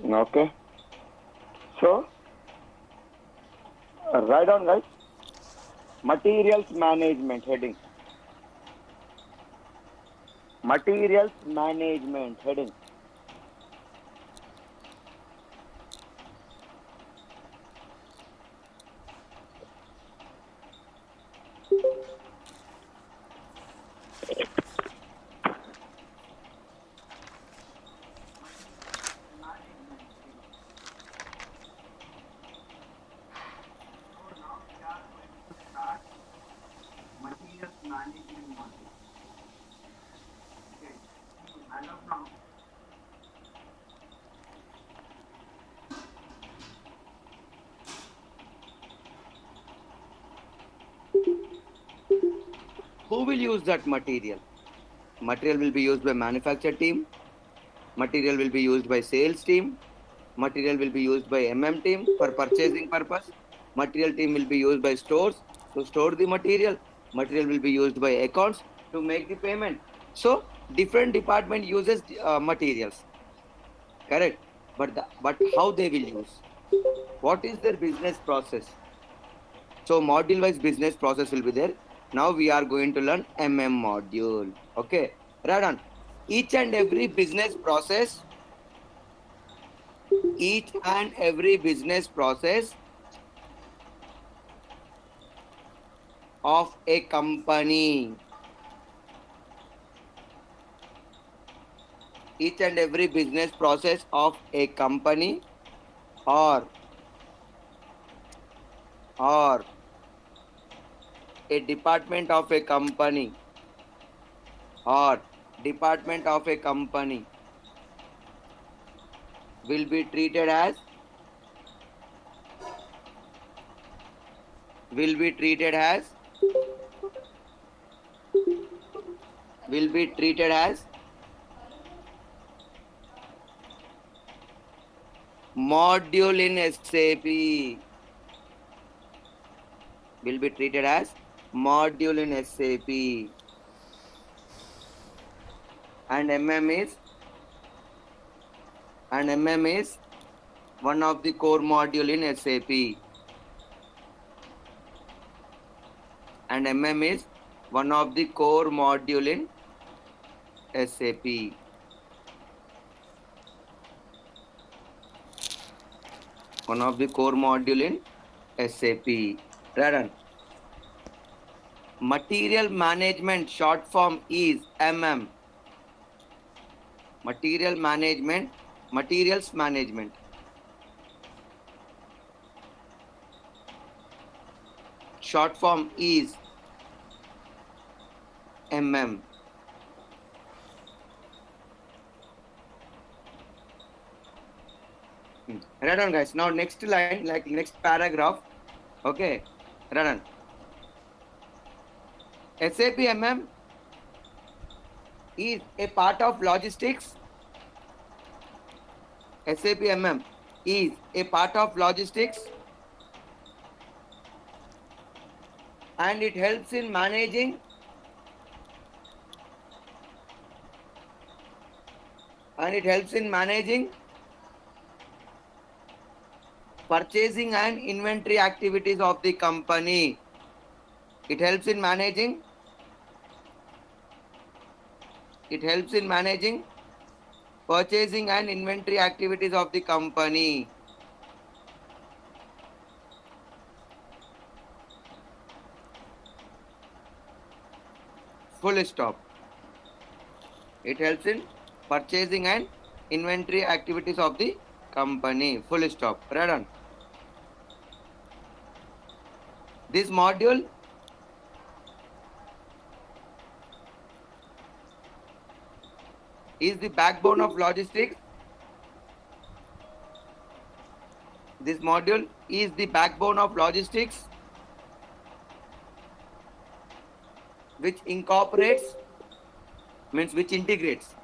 Okay. So, write down, guys. Materials management heading. Materials management heading. Who will use that material? Material will be used by manufacture team. Material will be used by sales team. Material will be used by team for purchasing purpose. Material team will be used by stores to store the material. Material will be used by accounts to make the payment. So different department uses materials, correct? But how they will use? What is their business process? So module wise business process will be there. Now we are going to learn module. Okay, right on. Each and every business process, each and every business process of a company, each and every business process of a company or or a department of a company or department of a company will be treated as will be treated as will be treated as module in SAP, will be treated as module in SAP, and MM is one of the core module in SAP, and is one of the core module in SAP. One of the core module in SAP. Right. Material management short form is Material management, materials management. Short form is MM. Right on, guys. Now next line, like next paragraph. Okay. Right on. SAP is a part of logistics. SAP is a part of logistics, and it helps in managing purchasing and inventory activities of the company. It helps in managing purchasing and inventory activities of the company. Full stop. It helps in purchasing and inventory activities of the company. Full stop. Right on. This module is the backbone of logistics. This module is the backbone of logistics, which incorporates, means which integrates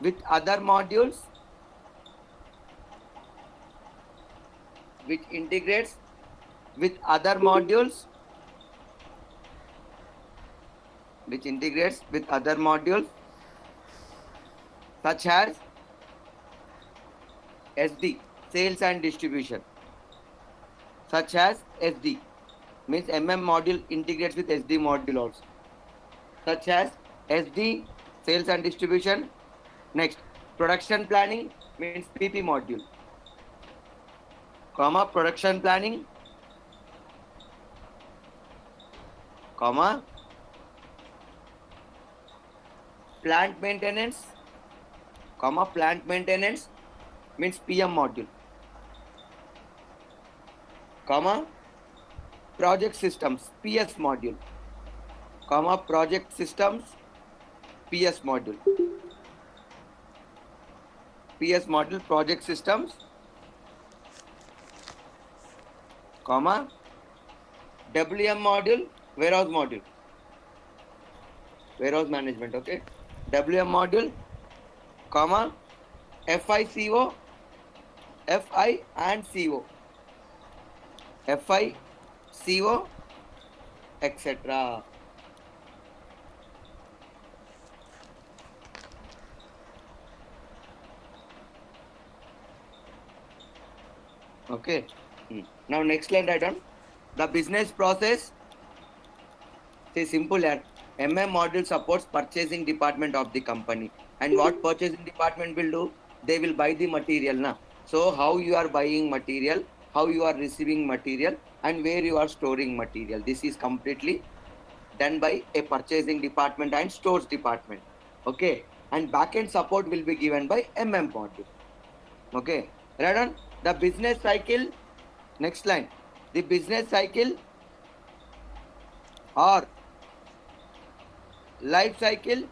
with other modules, which integrates with other modules, which integrates with other modules such as SD, sales and distribution, such as SD, means MM module integrates with SD module also, such as SD, sales and distribution. Next, production planning means PP module, comma, production planning, comma, plant maintenance, comma, plant maintenance means PM module, comma, project systems, PS module, comma, project systems, PS module, PS module, project systems, comma, WM module, warehouse management, okay, WM module, comma, FICO, FI and CO, FI, CO, etc. Okay. Now next line write down. The business process. See simple here. MM module supports purchasing department of the company. And what purchasing department will do? They will buy the material now. So how you are buying material, how you are receiving material, and where you are storing material. This is completely done by a purchasing department and stores department. Okay. And backend support will be given by MM module. Okay. Right on. The business cycle. Next line. The business cycle or life cycle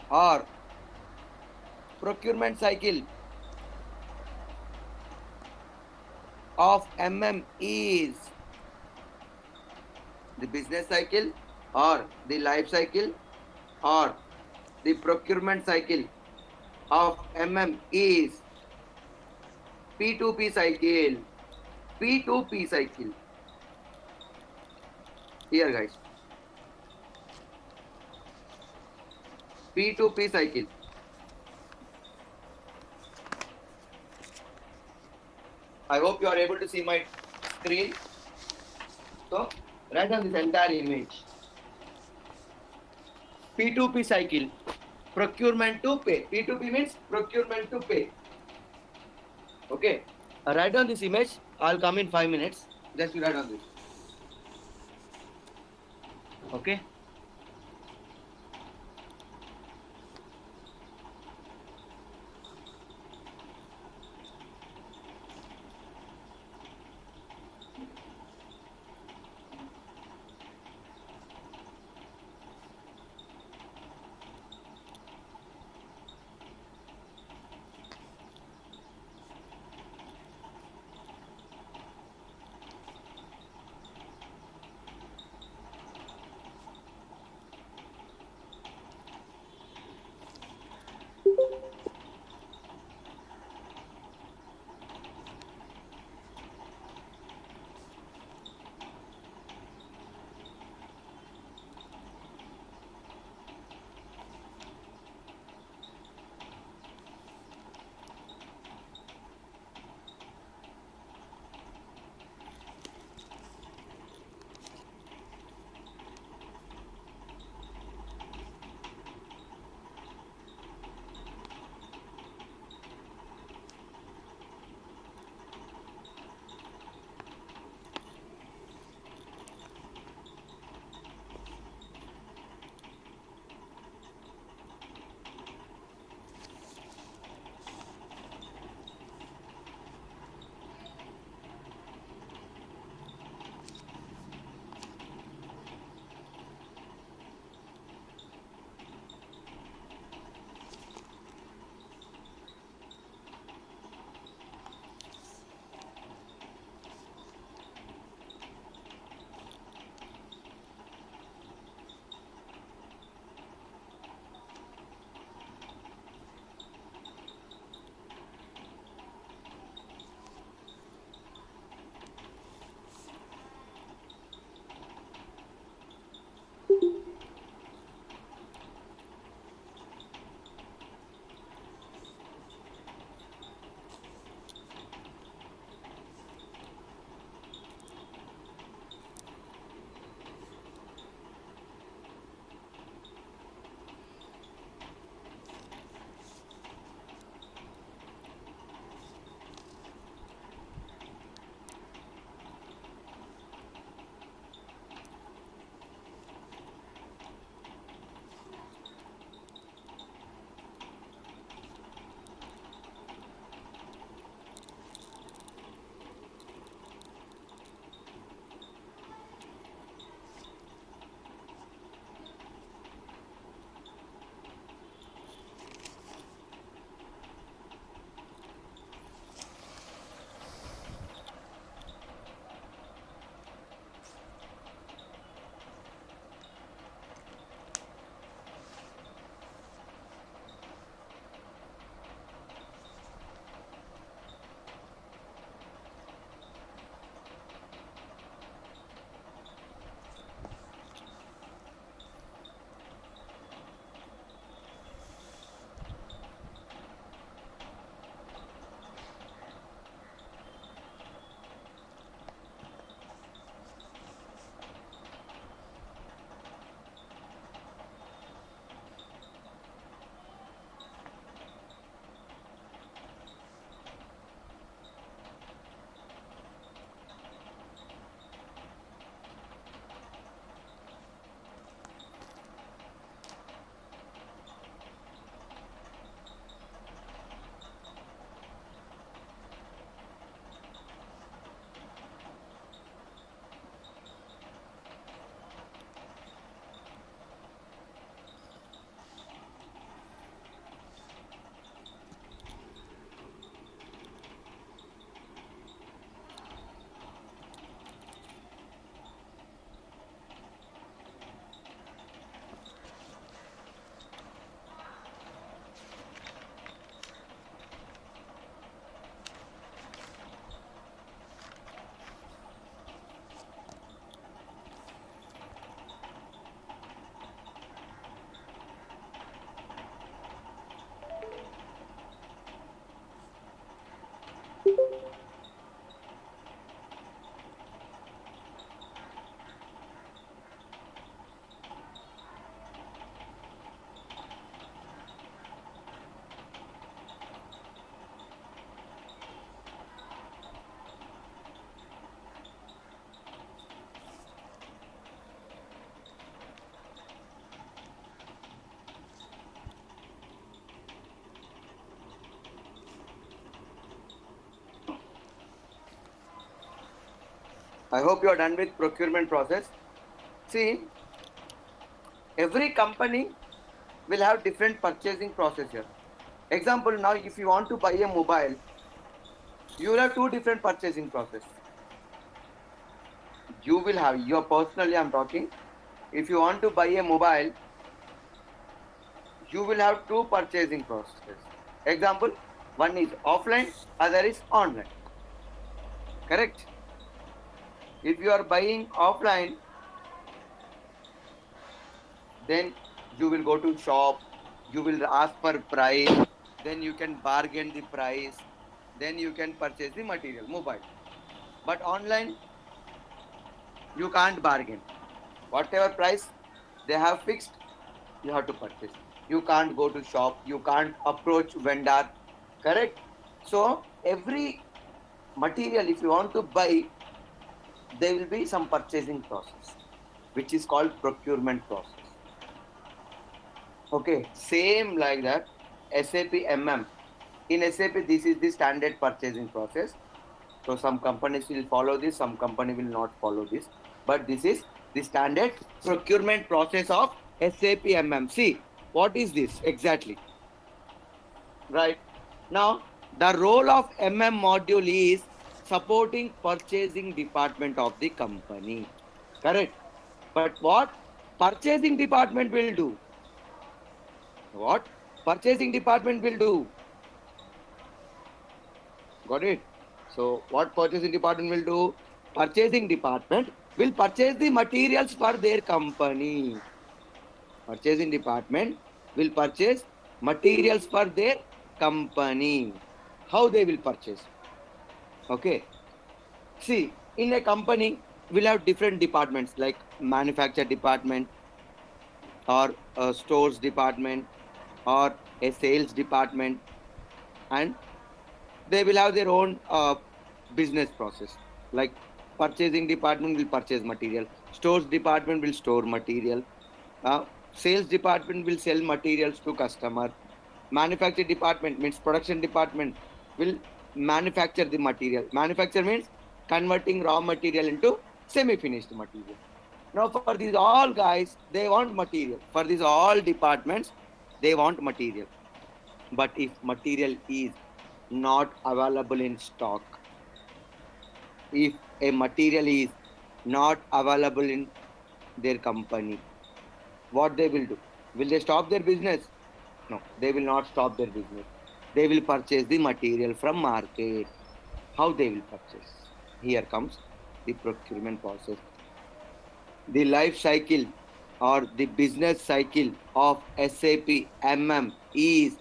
or procurement cycle of MM is the business cycle or the life cycle or the procurement cycle of MM is P2P cycle. P2P cycle. Here guys. P2P cycle. I hope you are able to see my screen. So write down this entire image. P2P cycle. Procurement to pay. P2P means procurement to pay. Okay. Write down this image. I'll come in 5 minutes. Just write down this. Okay. I hope you are done with procurement process. See, every company will have different purchasing process here. Example, now if you want to buy a mobile, you will have two different purchasing process. You will have, your personally I'm talking, if you want to buy a mobile, you will have two purchasing process. Example, one is offline, other is online. Correct? If you are buying offline, then you will go to shop, you will ask for price, then you can bargain the price, then you can purchase the material, mobile. But online, you can't bargain. Whatever price they have fixed, you have to purchase. You can't go to shop, you can't approach vendor. Correct? So every material, if you want to buy, there will be some purchasing process, which is called procurement process. Okay, same like that. SAP MM. In SAP, this is the standard purchasing process. So some companies will follow this, some company will not follow this. But this is the standard procurement process of SAP MM. See, what is this exactly? Right. Now, the role of MM module is supporting purchasing department of the company. Correct. But what purchasing department will do? What purchasing department will do? Got it? So what purchasing department will do? Purchasing department will purchase the materials for their company. Purchasing department will purchase materials for their company. How they will purchase? Okay. See, in a company, we'll have different departments like manufacture department or a stores department or a sales department, and they will have their own business process. Like purchasing department will purchase material, stores department will store material, sales department will sell materials to customer, manufacture department means production department will manufacture the material. Manufacture means converting raw material into semi-finished material. Now for these all guys, they want material. For these all departments, they want material. But if material is not available in stock, if a material is not available in their company, what they will do? Will they stop their business? No, they will not stop their business. They will purchase the material from market. How they will purchase? Here comes the procurement process. The life cycle or the business cycle of SAP MM is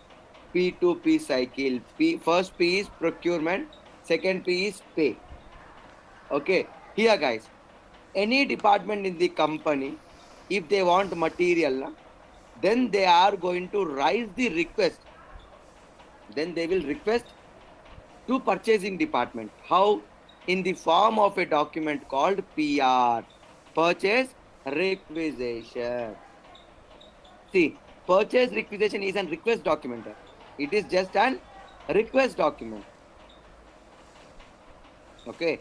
P2P cycle. First P is procurement, second P is pay. Okay, here guys, any department in the company, if they want material, then they are going to raise the request. Then they will request to purchasing department. How? In the form of a document called PR, purchase requisition. See, purchase requisition is a request document. It is just an request document. Okay.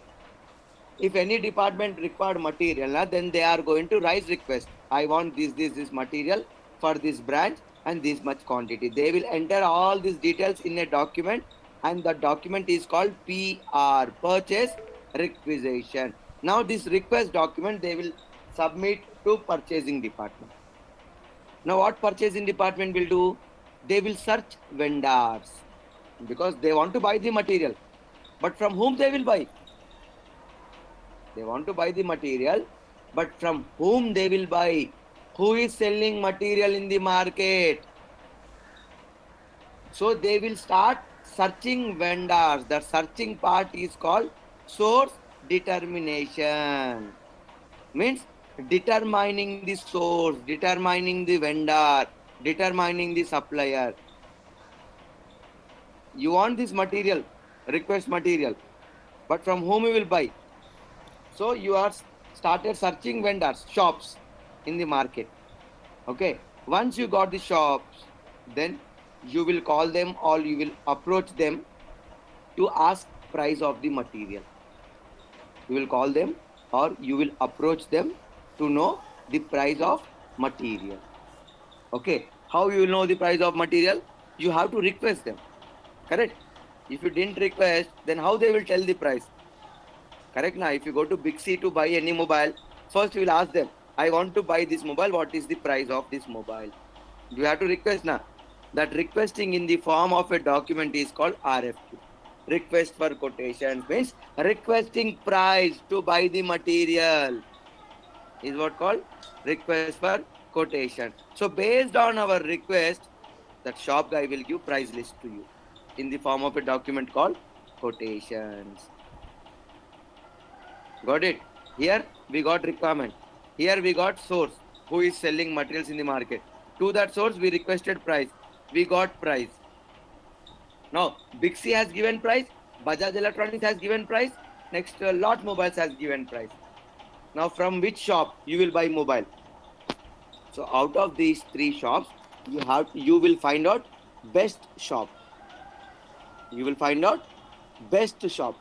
If any department required material, then they are going to raise request. I want this material for this branch and this much quantity. They will enter all these details in a document, and the document is called PR, purchase requisition. Now this request document they will submit to purchasing department. Now what purchasing department will do? They will search vendors because they want to buy the material. But from whom they will buy? They want to buy the material, but from whom they will buy? Who is selling material in the market? So they will start searching vendors. The searching part is called source determination. Means determining the source, determining the vendor, determining the supplier. You want this material, request material, but from whom you will buy? So you are started searching vendors, shops in the market. Okay. Once you got the shops, then you will call them or you will approach them to ask price of the material. You will call them or you will approach them to know the price of material. Okay, how you will know the price of material? You have to request them, correct? If you didn't request, then how they will tell the price? Correct now. If you go to Big C to buy any mobile, first you will ask them, I want to buy this mobile, what is the price of this mobile? You have to request now. That requesting in the form of a document is called RFQ. Request for quotations means requesting price to buy the material is what called request for quotation. So based on our request, that shop guy will give price list to you in the form of a document called quotations. Got it? Here we got requirement. Here we got source who is selling materials in the market. To that source we requested price. We got price. Now Big C has given price. Bajaj Electronics has given price. Next Lot Mobiles has given price. Now from which shop you will buy mobile? So out of these three shops, you will find out best shop. You will find out best shop.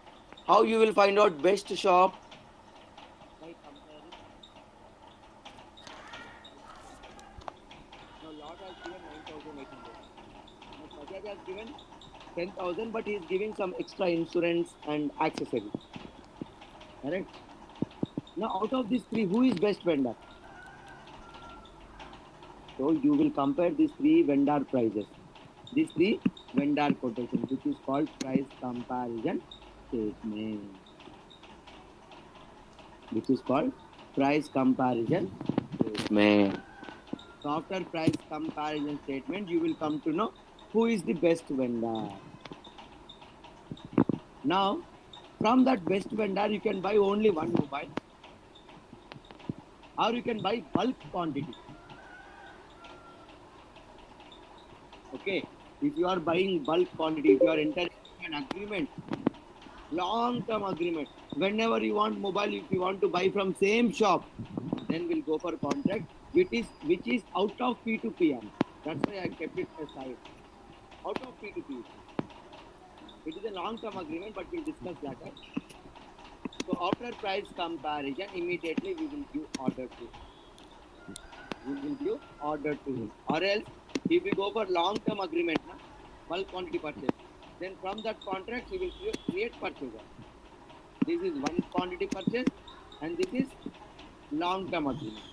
How you will find out best shop? By comparing. Now Lot has given 9,800. Now Bajaj has given 10,000, but he is giving some extra insurance and accessories. Correct. Now out of these three, who is best vendor? So you will compare these three vendor prices. These three vendor quotations, which is called price comparison statement. Which is called price comparison statement. So after price comparison statement, you will come to know who is the best vendor. Now, from that best vendor, you can buy only one mobile, or you can buy bulk quantity. Okay, if you are buying bulk quantity, if you are entering an agreement, long-term agreement, whenever you want mobile, if you want to buy from same shop, then we'll go for contract, which is out of P2P. That's why I kept it aside. Out of P2P. It is a long-term agreement, but we'll discuss later. So after price comparison, immediately we will give order to him. We will give order to him. Or else, if we go for long-term agreement, bulk quantity purchase, then from that contract, we will create purchase order. This is one quantity purchase, and this is long-term agreement.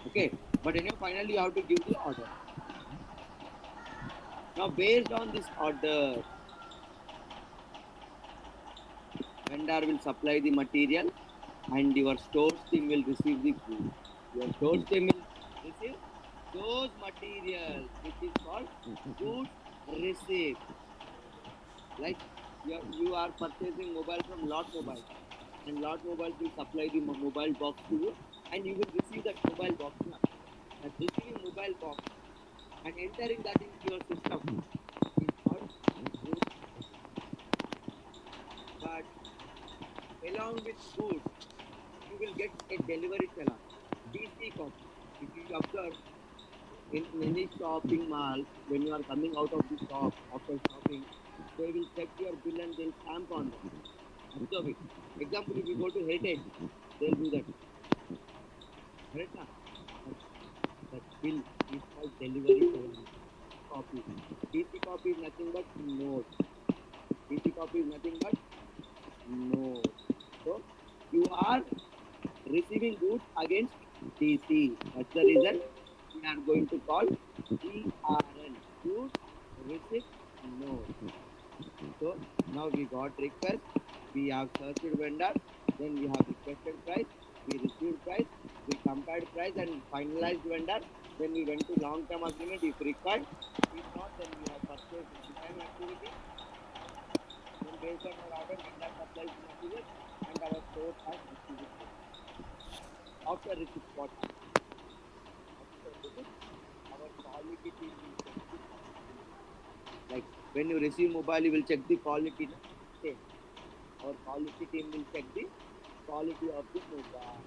Okay, but anyway, finally you have to give the order. Now, based on this order, vendor will supply the material, and your stores team will receive the goods. Your stores team will receive those materials, which is called goods received. Like you are purchasing mobile from Lot Mobile, and Lot Mobile will supply the mobile box to you, and you will receive that mobile box. And receiving mobile box and entering that into your system is called goods. But along with goods, you will get a delivery challan, DC copy. If you observe in any shopping mall, when you are coming out of the shop after shopping, they will check your bill and they'll stamp on that. Observe it. Example, if you go to Heritage, they'll do that. Correct? That bill is called delivery challan copy. DC copy is nothing but note. DC copy is nothing but note. So you are receiving goods against DC. That's the reason we are going to call GRN, goods receipt note. So now we got request, we have searched vendor, then we have requested price, we received price, we compared price and finalized vendor, then we went to long-term agreement if required. If not, then we have purchased one-time activity. Then based on our order, vendor supplies material and our store has received it. After receipt, what? After receipt, our quality team will check the quality. Like when you receive mobile, you will check the quality. Okay. Our quality team will check the quality of the mobile.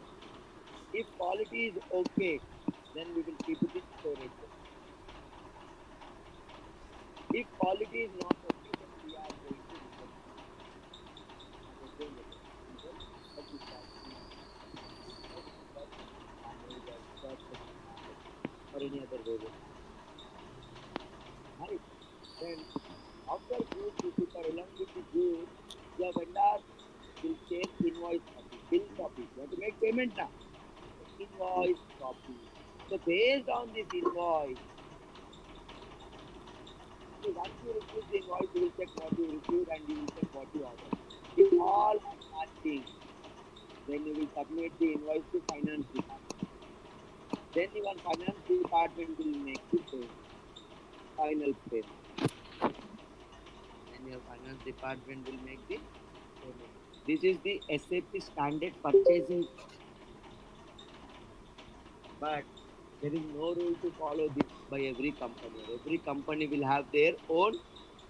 If quality is okay, then we will keep it in storage. If quality is not okay, then we are going to return. any other way. Right? Then after goods, if you are along with the goods, the vendor will take invoice copy, bill copy. You have to make payment now. Invoice copy. So based on this invoice, once you receive the invoice, you will check what you received and you will check what you ordered. If all are matching, then you will submit the invoice to finance department. Then even finance department will make the payment, final payment. Then your finance department will make the payment. This is the SAP standard purchasing, but there is no rule to follow this by every company. Every company will have their own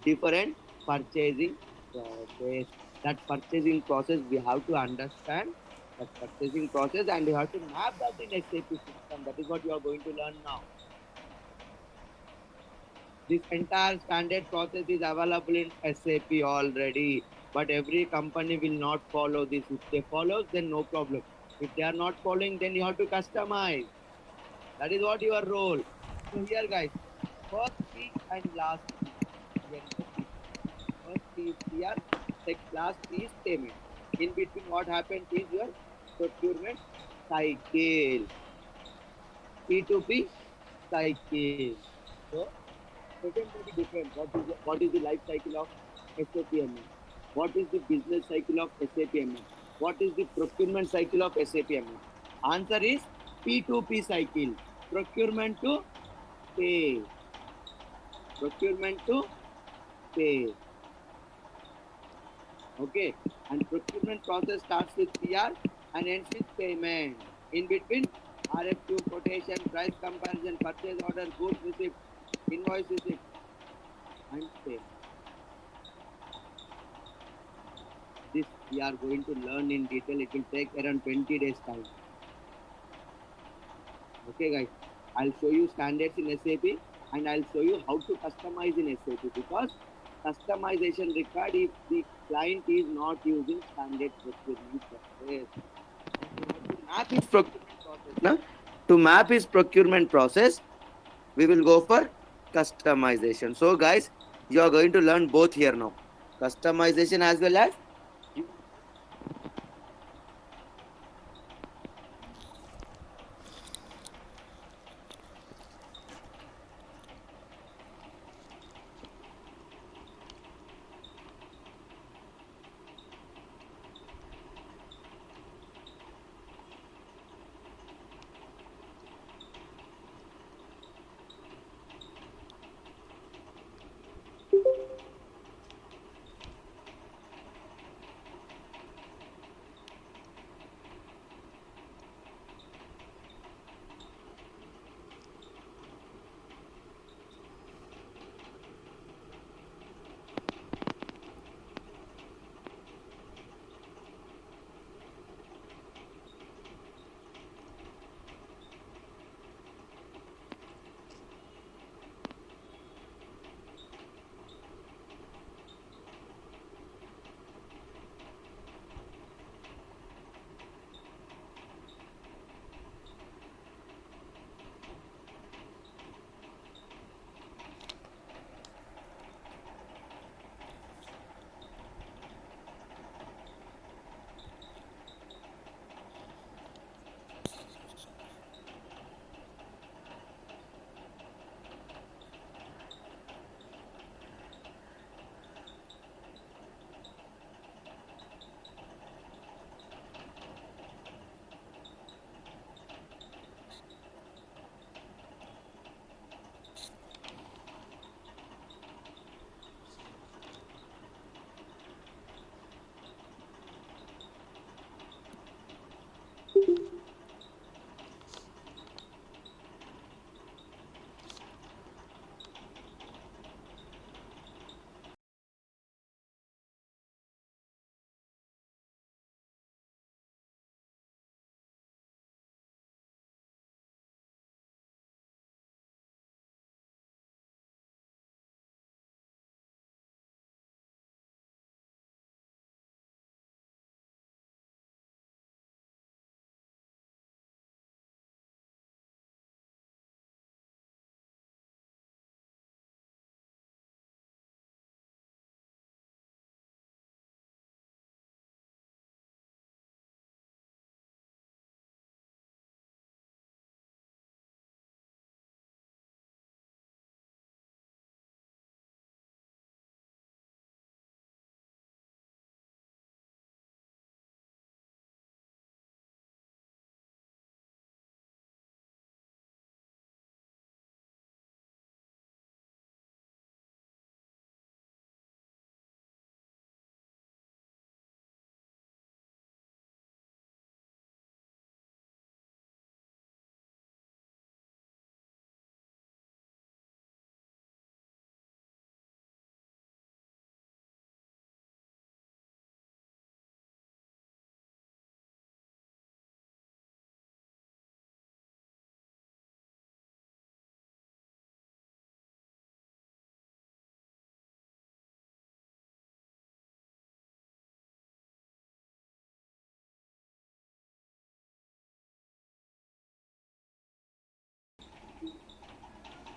different purchasing process. That purchasing process we have to understand that purchasing process and you have to map that in SAP system. That is what you are going to learn now. This entire standard process is available in SAP already, but every company will not follow this. If they follow, then no problem. If they are not following, then you have to customize. That is what your role. So here, guys, first P and last P. Here is the P. First P is PR, last P is payment. In between, what happens is your procurement cycle. P2P cycle. So second very different. What is the life cycle of SAP MM? What is the business cycle of SAP MM? What is the procurement cycle of SAP MM? Answer is P2P cycle. Procurement to pay. Procurement to pay. Okay. And procurement process starts with PR and ends with payment. In between, RFQ, quotation, price comparison, purchase order, goods receipt, invoice receipt, and payment. This we are going to learn in detail. It will take around 20 days time. Okay, guys. I'll show you standards in SAP and I'll show you how to customize in SAP because customization required if the client is not using standard procurement process. To map his procurement process, na? To map his procurement process, we will go for customization. So, guys, you are going to learn both here now. Customization as well as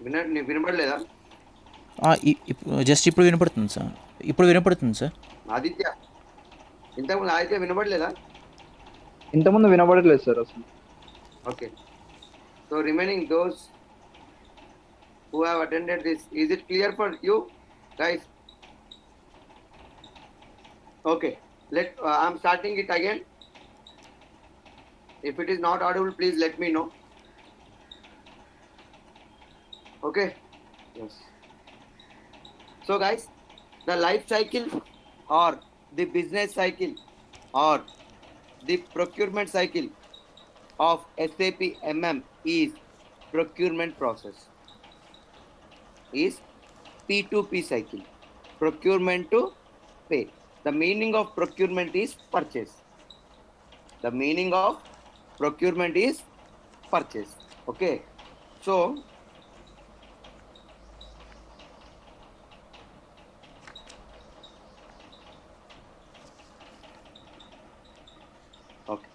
వినపడలేదా? Just ఇప్పుడు వినపడుతుంది sir. ఇప్పుడు వినపడుతుంది sir. Aditya, ఇంతకుముందు ఆదిత్య వినపడలేదా? ఇంతకుముందు వినబడలేదు sir అసలు. Okay. So remaining those who have attended this, is it clear for you guys? Okay. I'm starting it again. If it is not audible, please let me know. Okay. Yes. So guys, the life cycle or the business cycle or the procurement cycle of SAP MM is procurement process, is P2P cycle, procurement to pay. The meaning of procurement is purchase. The meaning of procurement is purchase. Okay. So okay.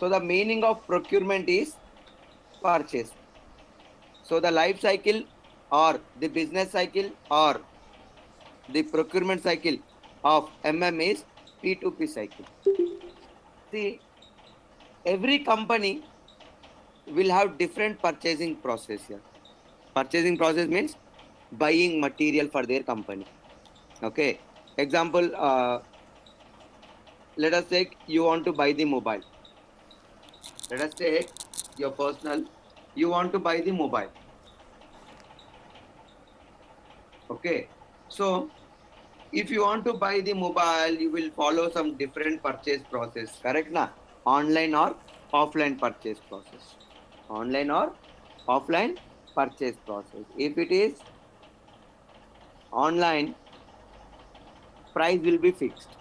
So the meaning of procurement is purchase. So the life cycle or the business cycle or the procurement cycle of MM is P2P cycle. See, every company will have different purchasing process here. Purchasing process means buying material for their company. Okay. Example, let us take you want to buy the mobile. Let us take your personal, you want to buy the mobile. Okay. So if you want to buy the mobile, you will follow some different purchase process, correct na? Online or offline purchase process. Online or offline purchase process. If it is online, price will be fixed,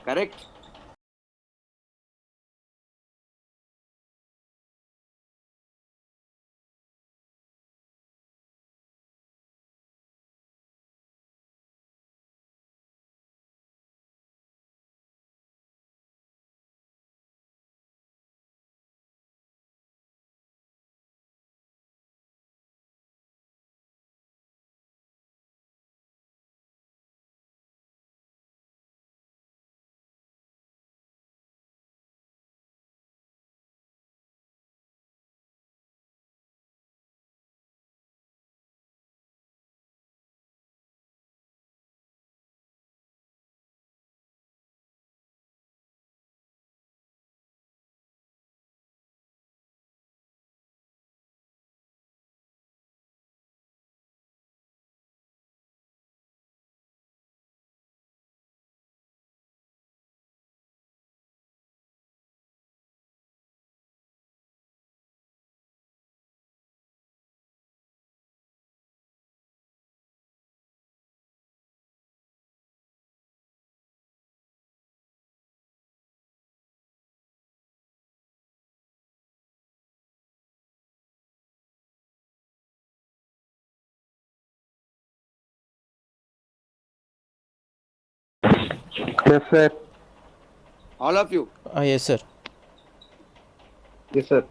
correct? Yes, sir. All of you. Yes, sir. Yes, sir.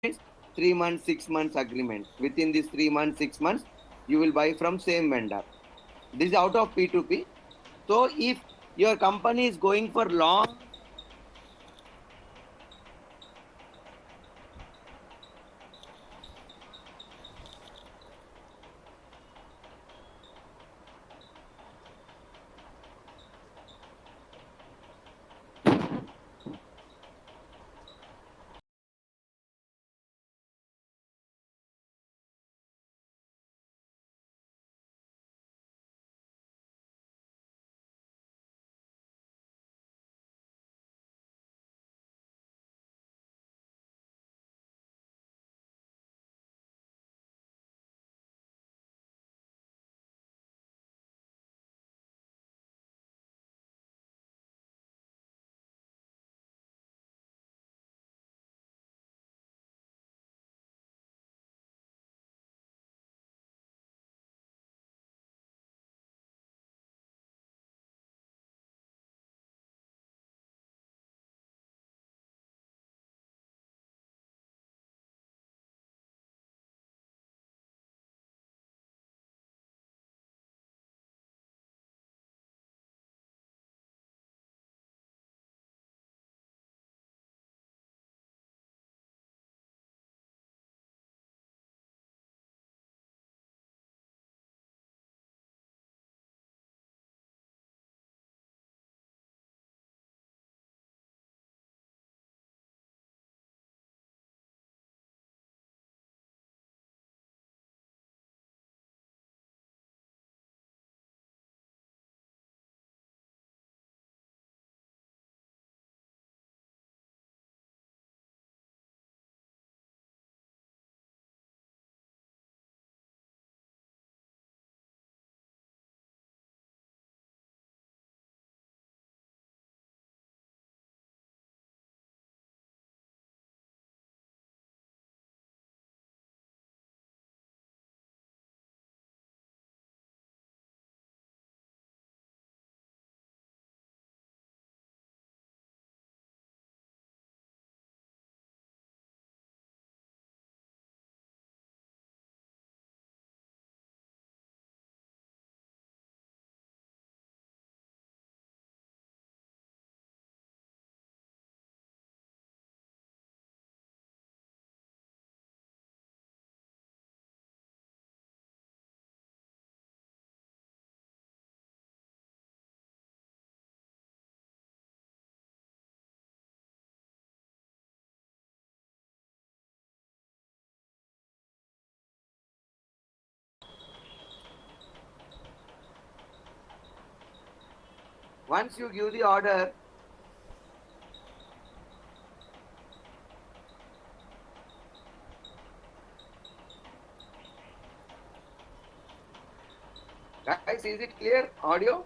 3 months, 6 months agreement. Within these 3 months, 6 months, you will buy from same vendor. This is out of P2P. So if your company is going for long, once you give the order, guys, is it clear? Audio?